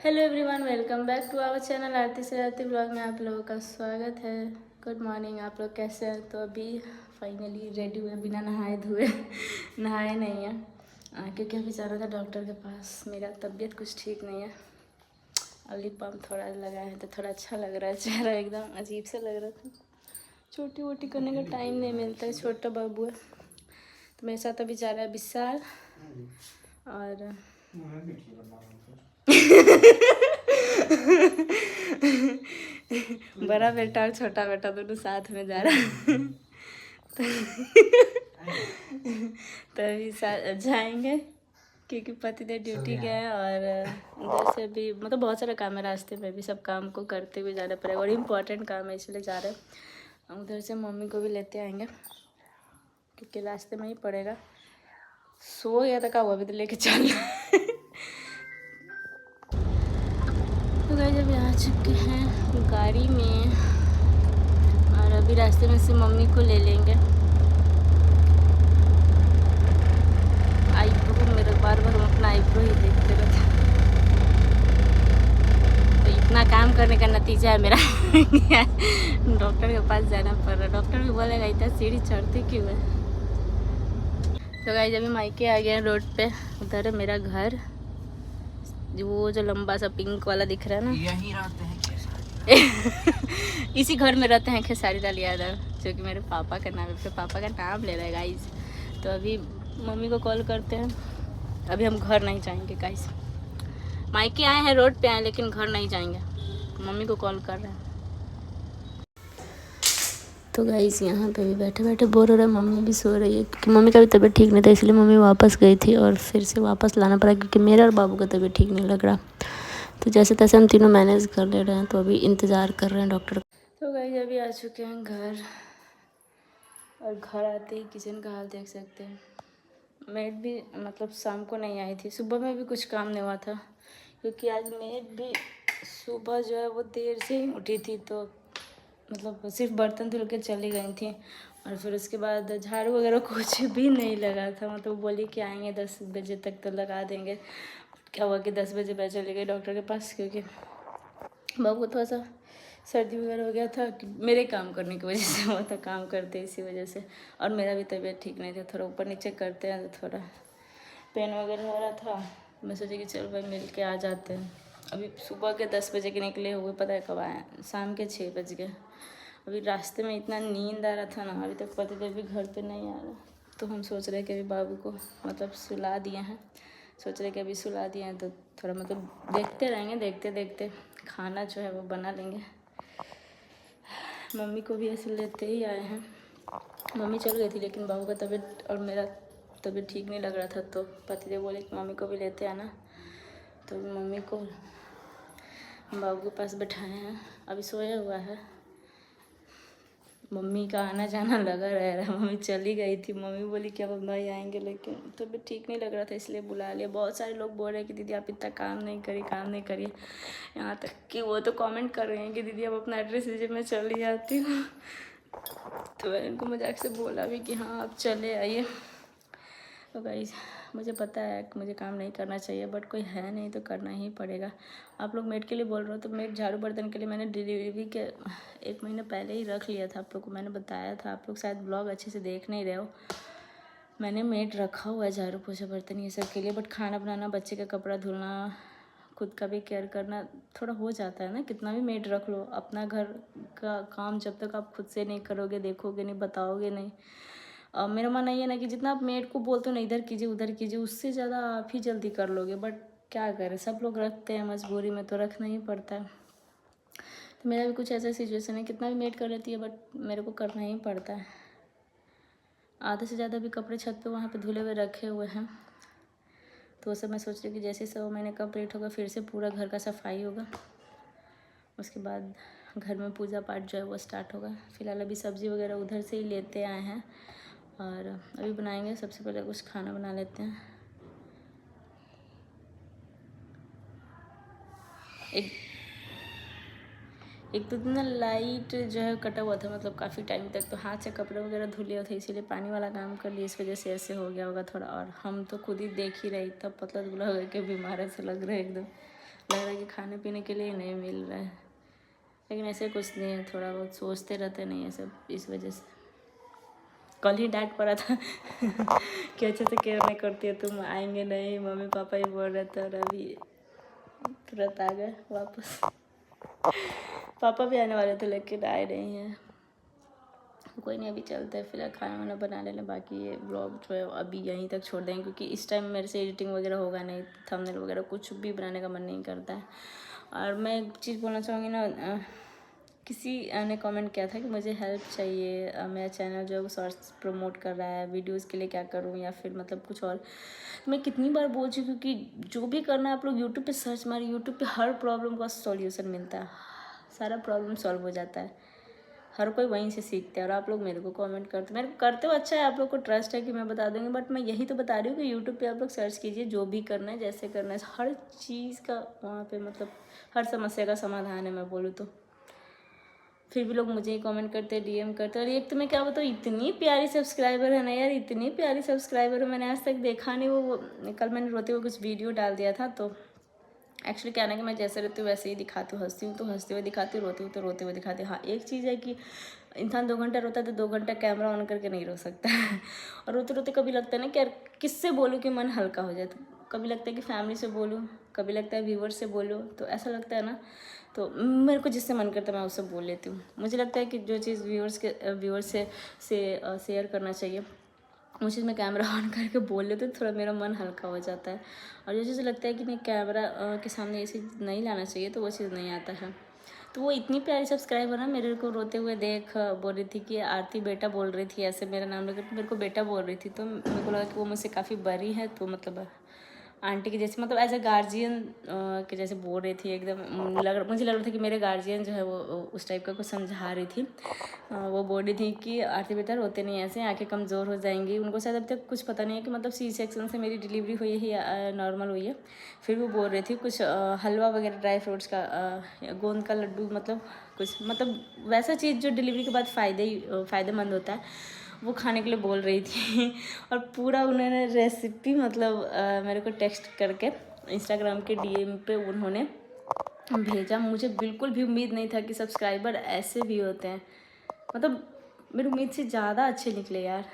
Hello everyone, welcome back to our channel Aarti से Aarti blog में आप लोगों का स्वागत है। Good morning. आप लोग कैसे हैं? तो अभी फाइनली रेडी हुए बिना नहाए धोए नहाए नहीं हैं क्योंकि अभी जाना था डॉक्टर के पास। मेरा तबीयत कुछ ठीक नहीं है और लिप बाम थोड़ा लगाए हैं तो थोड़ा अच्छा लग रहा है। चेहरा एकदम अजीब से लग रहा था। छोटी वोटी करने का टाइम नहीं मिलता है, छोटा बाबू है। तो मेरे साथ अभी जा रहा है विशाल और बड़ा बेटा और छोटा बेटा दोनों साथ में जा रहा है। तो अभी जाएंगे क्योंकि पतिदेव ड्यूटी गए हैं और उधर से भी मतलब बहुत सारा काम है रास्ते में भी, सब काम को करते हुए जाना पड़ेगा और इम्पोर्टेंट काम है इसलिए जा रहे हैं। उधर से मम्मी को भी लेते आएंगे क्योंकि रास्ते में ही पड़ेगा। सो गया था का हुआ अभी तो लेके चलना। तो गाइस अभी आ चुके हैं गाड़ी में और अभी रास्ते में से मम्मी को ले लेंगे। आईब्रो मेरा बार बार हम अपना आईब्रो ही देखते रहते हैं। तो इतना काम करने का नतीजा है मेरा डॉक्टर के पास जाना पड़ रहा है। डॉक्टर भी बोलेगा इतना सीढ़ी चढ़ती क्यों है। तो गाइस अभी मायके आ गए हैं रोड पे। उधर है मेरा घर, वो जो लंबा सा पिंक वाला दिख रहा है ना, यहीं रहते हैं खेसारी। इसी घर में रहते हैं खेसारी लाल यादव, जो कि मेरे पापा का नाम है। फिर पापा का नाम ले रहा है गाइस। तो अभी मम्मी को कॉल करते हैं। अभी हम घर नहीं जाएंगे गाइस, मायके आए हैं रोड पे आए लेकिन घर नहीं जाएंगे। मम्मी को कॉल कर रहे हैं। तो गाइस यहाँ पे भी बैठे बैठे बोर हो रहा है। मम्मी भी सो रही है क्योंकि मम्मी का भी तबीयत ठीक नहीं था, इसलिए मम्मी वापस गई थी और फिर से वापस लाना पड़ा क्योंकि मेरा और बाबू का तबीयत ठीक नहीं लग रहा। तो जैसे तैसे हम तीनों मैनेज कर ले रहे हैं। तो अभी इंतज़ार कर रहे हैं डॉक्टर। तो गाइस अभी आ चुके हैं घर और घर आते ही किचन का हाल देख सकते हैं। मेड भी मतलब शाम को नहीं आई थी, सुबह में भी कुछ काम नहीं हुआ था क्योंकि आज मेड भी सुबह जो है वो देर से ही उठी थी। तो मतलब सिर्फ बर्तन धुल के चली गई थी और फिर उसके बाद झाड़ू वगैरह कुछ भी नहीं लगा था। मतलब बोली कि आएंगे 10 बजे तक तो लगा देंगे। क्या हुआ कि 10 बजे मैं चली गई डॉक्टर के पास क्योंकि बाबू को थोड़ा सा सर्दी वगैरह हो गया था कि मेरे काम करने की वजह से हुआ था, काम करते इसी वजह से। और मेरा भी तबीयत ठीक नहीं था, थोड़ा ऊपर नीचे करते हैं तो थोड़ा पेन वगैरह हो रहा था। मैं सोची कि चल भाई मिल के आ जाते हैं। अभी सुबह के 10 बजे के निकले हुए, पता है कब आए? शाम के 6 बज गए। अभी रास्ते में इतना नींद आ रहा था ना, अभी तक पतिदेव भी घर पे नहीं आ रहा। तो हम सोच रहे कि अभी बाबू को मतलब सुला दिए हैं, सोच रहे कि अभी सुला दिए हैं तो थोड़ा मतलब देखते रहेंगे, देखते देखते खाना जो है वो बना लेंगे। मम्मी को भी ऐसे लेते ही आए हैं। मम्मी चल गई थी लेकिन बाबू का तबीयत और मेरा तबीयत ठीक नहीं लग रहा था। तो पतिदेव बोले कि मम्मी को भी लेते आना। तो मम्मी को बाबू के पास बैठाए हैं, अभी सोया हुआ है। मम्मी का आना जाना लगा रह रहा है। मम्मी चली गई थी, मम्मी बोली कि अब भाई आएंगे, लेकिन तबीयत ठीक नहीं लग रहा था इसलिए बुला लिया। बहुत सारे लोग बोल रहे हैं कि दीदी आप इतना काम नहीं करिए, काम नहीं करिए। यहाँ तक कि वो तो कमेंट कर रहे हैं कि दीदी आप अपना एड्रेस दीजिए मैं चली जाती हूँ। तो मैंने उनको मजाक से बोला भी कि हाँ आप चले आइए। तो गाइस मुझे पता है कि मुझे काम नहीं करना चाहिए बट कोई है नहीं तो करना ही पड़ेगा। आप लोग मेड के लिए बोल रहे हो तो मेड झाड़ू बर्तन के लिए मैंने डिलीवरी के 1 महीने पहले ही रख लिया था। आप लोग को मैंने बताया था, आप लोग शायद ब्लॉग अच्छे से देख नहीं रहे हो। मैंने मेड रखा हुआ है झाड़ू पोछा बर्तन ये सब के लिए, बट खाना बनाना, बच्चे का कपड़ा धुलना, खुद का भी केयर करना थोड़ा हो जाता है ना। कितना भी मेड रख लो, अपना घर का काम जब तक आप खुद से नहीं करोगे, देखोगे नहीं, बताओगे नहीं। मेरा मानना ये ना कि जितना आप मेड को बोलते हो ना इधर कीजिए उधर कीजिए, उससे ज़्यादा आप ही जल्दी कर लोगे। बट क्या करें, सब लोग रखते हैं, मजबूरी में तो रखना ही पड़ता है। तो मेरा भी कुछ ऐसा सिचुएशन है, कितना भी मेड कर लेती है बट मेरे को करना ही पड़ता है। आधे से ज़्यादा भी कपड़े छत पे वहाँ पे धुले हुए रखे हुए हैं। तो वो सब मैं सोच रही कि जैसे 100 महीने कंप्लीट होगा फिर से पूरा घर का सफाई होगा, उसके बाद घर में पूजा पाठ जो है वो स्टार्ट होगा। फिलहाल अभी सब्ज़ी वगैरह उधर से ही लेते आए हैं और अभी बनाएंगे। सबसे पहले कुछ खाना बना लेते हैं। एक तो ना लाइट जो है कटा हुआ था, मतलब काफ़ी टाइम तक, तो हाथ से कपड़े वगैरह धुले थे इसीलिए पानी वाला काम कर लिया, इस वजह से ऐसे हो गया होगा थोड़ा। और हम तो खुद ही देख ही रही, तब पतला दुबला हो गया कि बीमार से लग रहे एकदम। लग रहा है कि खाने पीने के लिए नहीं मिल रहा है, लेकिन ऐसे कुछ नहीं है, थोड़ा बहुत सोचते रहते नहीं है सब, इस वजह से। कल ही डांट पड़ा था कि अच्छे से केयर नहीं करती है तुम, आएंगे नहीं, मम्मी पापा ही बोल रहे थे, और अभी तुरंत आ गए वापस। पापा भी आने वाले थे लेकिन आए नहीं हैं। कोई नहीं, अभी चलते हैं, फिलहाल खाना वाना बना लेना, बाकी ये ब्लॉग जो है अभी यहीं तक छोड़ देंगे, क्योंकि इस टाइम मेरे से एडिटिंग वगैरह होगा नहीं, थंबनेल वगैरह कुछ भी बनाने का मन नहीं करता है। और मैं एक चीज़ बोलना चाहूँगी ना, किसी ने कमेंट किया था कि मुझे हेल्प चाहिए, मेरा चैनल जो है वो शॉर्ट्स प्रमोट कर रहा है, वीडियोस के लिए क्या करूँ, या फिर मतलब कुछ और। तो मैं कितनी बार बोल चुकी हूँ कि जो भी करना है आप लोग यूट्यूब पे सर्च मारिए, यूट्यूब पे हर प्रॉब्लम का सॉल्यूशन मिलता है, सारा प्रॉब्लम सॉल्व हो जाता है, हर कोई वहीं से सीखते हैं। और आप लोग मेरे को कमेंट करते, मेरे को करते हो, अच्छा है, आप लोग को ट्रस्ट है कि मैं बता दूँगी, बट मैं यही तो बता रही हूँ कि यूट्यूब पे आप लोग सर्च कीजिए, जो भी करना है, जैसे करना है, हर चीज़ का वहाँ पे मतलब हर समस्या का समाधान है, मैं बोलूँ तो। फिर भी लोग मुझे ही कमेंट करते हैं, डीएम करते हैं। और एक तो मैं क्या बताऊँ, इतनी प्यारी सब्सक्राइबर है ना यार, इतनी प्यारी सब्सक्राइबर है, मैंने आज तक देखा नहीं। वो कल मैंने रोते हुए कुछ वीडियो डाल दिया था, तो एक्चुअली क्या ना कि मैं जैसे रहती हूँ वैसे ही दिखाती हूँ, हंसती हूँ तो हंसते हुए दिखाती हूँ, रोती हूँ तो रोते हुए दिखाती हूँ। हाँ, एक चीज़ है कि इंसान 2 घंटा रोता है तो 2 घंटा कैमरा ऑन करके नहीं रो सकता है। और रोते रोते कभी लगता है ना कि यार किससे बोलूँ कि मन हल्का हो जाए, तो कभी लगता है कि फैमिली से बोलूँ, कभी लगता है व्यूवर से बोलूँ, तो ऐसा लगता है ना, तो मेरे को जिससे मन करता है मैं उससे बोल लेती हूँ। मुझे लगता है कि जो चीज़ व्यूअर्स से शेयर करना चाहिए, वो चीज़ मैं कैमरा ऑन करके बोल लेती हूँ, थोड़ा मेरा मन हल्का हो जाता है। और जो चीज़ लगता है कि नहीं कैमरा के सामने ये चीज़ नहीं लाना चाहिए, तो वो चीज़ नहीं आता है। तो वो इतनी प्यारी सब्सक्राइबर ना मेरे को रोते हुए देख बोल रही थी कि आरती बेटा बोल रही थी, ऐसे मेरा नाम लेकर मेरे को बेटा बोल रही थी, तो मेरे को लगा कि वो मुझसे काफ़ी बड़ी है, तो मतलब आंटी के जैसे, मतलब एज ए गार्जियन के जैसे बोल रही थी एकदम। मुझे लग रहा था कि मेरे गार्जियन जो है वो उस टाइप का कुछ समझा रही थी। वो बोल रही थी कि आरती बेटा रोते नहीं, ऐसे आंखें कमज़ोर हो जाएंगी। उनको शायद अभी तक कुछ पता नहीं है कि मतलब सी सेक्शन से मेरी डिलीवरी हुई है या नॉर्मल हुई है। फिर वो बोल रही थी कुछ हलवा वगैरह ड्राई फ्रूट्स का, गोंद का लड्डू, मतलब कुछ मतलब वैसा चीज़ जो डिलीवरी के बाद फ़ायदेमंद होता है, वो खाने के लिए बोल रही थी। और पूरा उन्होंने रेसिपी मतलब मेरे को टेक्स्ट करके इंस्टाग्राम के डीएम पे उन्होंने भेजा। मुझे बिल्कुल भी उम्मीद नहीं था कि सब्सक्राइबर ऐसे भी होते हैं, मतलब मेरी उम्मीद से ज़्यादा अच्छे निकले यार।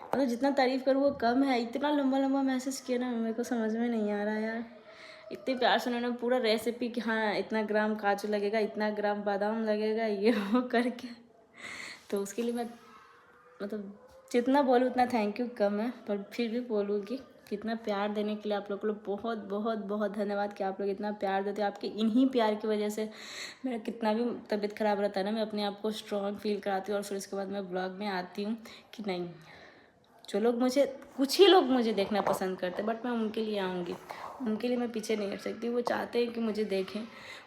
मतलब जितना तारीफ़ करूँ वो कम है। इतना लंबा लंबा मैसेज किया ना, मेरे को समझ में नहीं आ रहा यार। इतने प्यार से उन्होंने पूरा रेसिपी कि हाँ इतना ग्राम काजू लगेगा, इतना ग्राम बादाम लगेगा, ये वो करके, तो उसके लिए मैं मतलब जितना बोलूँ उतना थैंक यू कम है, पर फिर भी बोलूँगी कितना प्यार देने के लिए आप लोग को बहुत बहुत बहुत धन्यवाद कि आप लोग इतना प्यार देते हो। आपके इन्हीं प्यार की वजह से मेरा कितना भी तबीयत ख़राब रहता है ना, मैं अपने आप को स्ट्रॉन्ग फील कराती हूँ, और फिर उसके बाद मैं ब्लॉग में आती हूँ कि नहीं, जो लोग मुझे, कुछ ही लोग मुझे देखना पसंद करते हैं, बट मैं उनके लिए आऊँगी, उनके लिए मैं पीछे नहीं हट सकती। वो चाहते हैं कि मुझे देखें,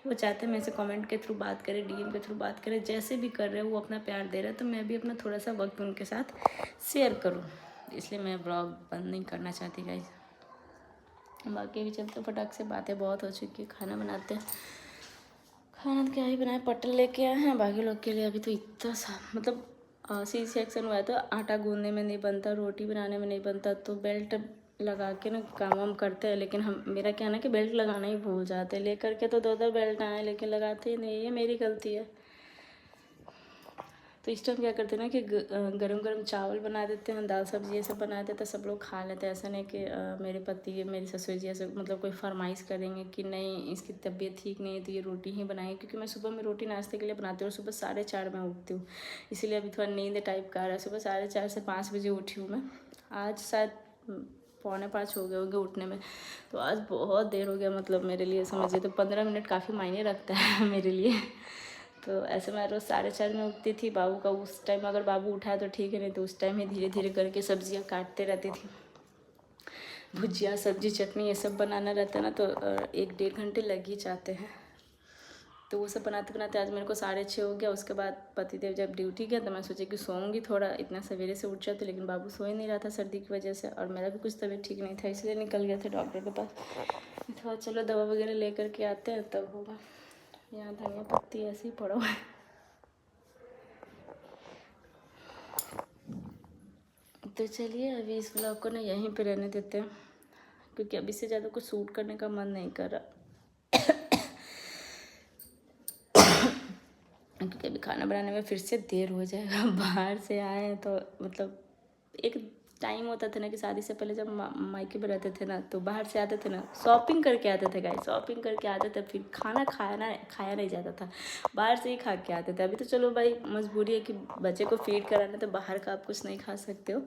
वो चाहते हैं मेरे से कमेंट के थ्रू बात करें, डीएम के थ्रू बात करें, जैसे भी कर रहे हैं वो अपना प्यार दे रहे हैं, तो मैं भी अपना थोड़ा सा वक्त उनके साथ शेयर करूँ, इसलिए मैं ब्लॉग बंद नहीं करना चाहती गाइस। बाकी भी चलते फटाक से, बातें बहुत हो चुकी है, खाना बनाते हैं। खाना तो क्या ही बनाए, पटल लेके आए हैं बाकी लोग के लिए। अभी तो इतना सा मतलब सी सेक्शन हुआ है तो आटा गूंदने में नहीं बनता, रोटी बनाने में नहीं बनता, तो बेल्ट लगा के ना काम वाम करते हैं। लेकिन हम, मेरा क्या है ना कि बेल्ट लगाना ही भूल जाते हैं, लेकर के तो 2-2 बेल्ट आए लेकिन लगाते ही नहीं, ये मेरी गलती है। तो इस टाइम क्या करते हैं ना कि गरम गरम चावल बना देते हैं, दाल सब्जी ये सब बना देते हैं, सब लोग खा लेते हैं। ऐसा नहीं कि मेरे पति मेरी ससुर जी ऐसे मतलब कोई फरमाइश करेंगे कि नहीं इसकी तबीयत ठीक नहीं है तो ये रोटी ही बनाएंगे, क्योंकि मैं सुबह में रोटी नाश्ते के लिए बनाती हूँ और सुबह 4:30 में उठती हूँ, इसीलिए अभी थोड़ा नींद टाइप का आ रहा है। सुबह 4:30 से 5 बजे उठी हूँ मैं, आज शायद 4:45 हो गए होंगे उठने में, तो आज बहुत देर हो गया मतलब मेरे लिए, समझिए। तो 15 मिनट काफ़ी मायने रखता है मेरे लिए। तो ऐसे मैं रोज़ 4:30 में उठती थी, बाबू का उस टाइम अगर बाबू उठाए तो ठीक है, नहीं तो उस टाइम ही धीरे धीरे करके सब्जियां काटते रहती थी। भुजिया सब्जी चटनी ये सब बनाना रहता है ना, तो 1-1.5 घंटे लग ही जाते हैं। तो वो सब बनाते बनाते आज मेरे को 6:30 हो गया। उसके बाद पतिदेव जब ड्यूटी गया तो मैं सोची कि सोऊंगी थोड़ा, इतना सवेरे से उठ जाती, लेकिन बाबू सो ही नहीं रहा था सर्दी की वजह से, और मेरा भी कुछ तबीयत ठीक नहीं था, इसलिए निकल गए थे डॉक्टर के पास। थोड़ा चलो दवा वगैरह ले करके आते हैं तब होगा। यहाँ धनिया पत्ती ऐसे ही पड़ा हुआ है। तो चलिए अभी इस ब्लॉग को ना यहीं पे रहने देते हैं, क्योंकि अभी से ज़्यादा कुछ शूट करने का मन नहीं कर रहा। क्योंकि अभी खाना बनाने में फिर से देर हो जाएगा। बाहर से आए हैं तो मतलब एक टाइम होता था ना कि शादी से पहले जब मायके में रहते थे ना, तो बाहर से आते थे ना, शॉपिंग करके आते थे गाइस, शॉपिंग करके आते थे, फिर खाना खाया नहीं जाता था, बाहर से ही खा के आते थे। अभी तो चलो भाई मजबूरी है कि बच्चे को फीड कराना, तो बाहर का आप कुछ नहीं खा सकते हो,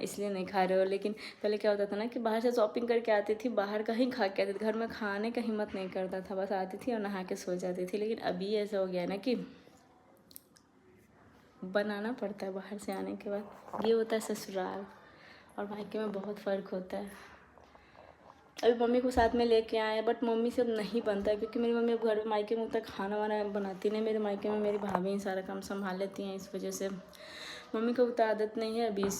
इसलिए नहीं खा रहे हो। लेकिन पहले क्या होता था ना कि बाहर से शॉपिंग करके आती थी, बाहर का ही खा के आती थी, घर में खाने का हिम्मत नहीं करता था, बस आती थी और नहा के सो जाती थी। लेकिन अभी ऐसा हो गया है ना कि बनाना पड़ता है बाहर से आने के बाद। ये होता है ससुराल, और मायके में बहुत फ़र्क होता है। अभी मम्मी को साथ में लेके आए हैं, बट मम्मी से अब नहीं बनता है, क्योंकि मेरी मम्मी अब घर में मायके में उतना खाना वाना बनाती नहीं। मेरे मायके में मेरी भाभी ही सारा काम संभाल लेती हैं, इस वजह से मम्मी को उतना आदत नहीं है। 20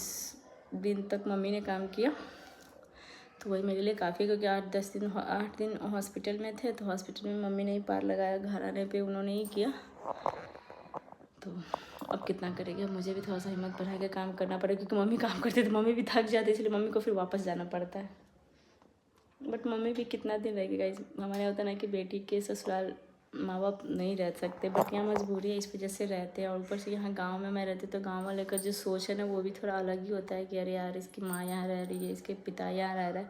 दिन तक मम्मी ने काम किया, तो वही मेरे लिए काफ़ी, क्योंकि 8 दिन हॉस्पिटल में थे, तो हॉस्पिटल में मम्मी ने ही पार लगाया, घर आने पे उन्होंने ही किया। तो अब कितना करेंगे, मुझे भी थोड़ा सा हिम्मत बढ़ा के काम करना पड़ेगा, क्योंकि मम्मी काम करती तो मम्मी भी थक जाती, इसलिए मम्मी को फिर वापस जाना पड़ता है। बट मम्मी भी कितना दिन रहेगी गाइस, हमारे होता ना कि बेटी के ससुराल माँ बाप नहीं रह सकते, बट यहाँ मजबूरी है, इस वजह से रहते हैं। और ऊपर से यहाँ गांव में मैं रहती, तो गांव वाले का जो सोच है ना, वो भी थोड़ा अलग ही होता है कि अरे यार इसकी माँ यहाँ रह रही है, इसके पिता यहाँ रह रहा है।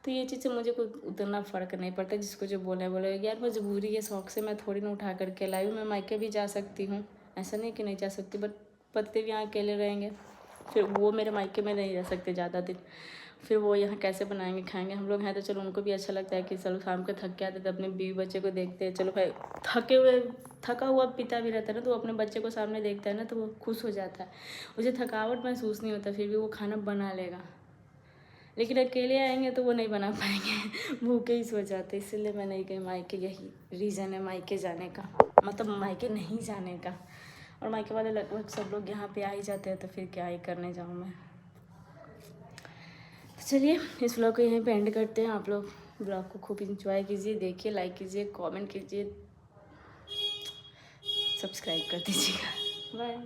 तो ये चीज़ से मुझे कोई उतना फ़र्क नहीं पड़ता, जिसको जो बोले यार मजबूरी है, शौक से मैं थोड़ी ना उठा करके लाई हूँ। मैं मायके भी जा सकती हूँ, ऐसा नहीं कि नहीं जा सकती, बट पति भी यहाँ अकेले रहेंगे, फिर वो मेरे मायके में नहीं रह सकते ज़्यादा दिन, फिर वो यहाँ कैसे बनाएंगे खाएंगे। हम लोग हैं तो चलो उनको भी अच्छा लगता है कि चलो शाम को थक के आते तो अपने बीवी बच्चे को देखते हैं, चलो भाई थका हुआ पिता भी रहता है ना, तो वो अपने बच्चे को सामने देखता है ना, तो वो खुश हो जाता है, उसे थकावट महसूस नहीं होता, फिर भी वो खाना बना लेगा। लेकिन अकेले आएंगे तो वो नहीं बना पाएंगे, भूखे ही सो जाते। इसलिए मैं नहीं गई मायके, यही रीज़न है मायके जाने का, मतलब मायके नहीं जाने का। और मायके वाले लगभग सब लोग यहाँ पे आ ही जाते हैं, तो फिर क्या ही करने जाऊँ मैं। तो चलिए इस व्लॉग को यहीं पे एंड करते हैं। आप लोग ब्लॉग को खूब इंजॉय कीजिए, देखिए, लाइक कीजिए, कमेंट कीजिए, सब्सक्राइब कर दीजिएगा। बाय।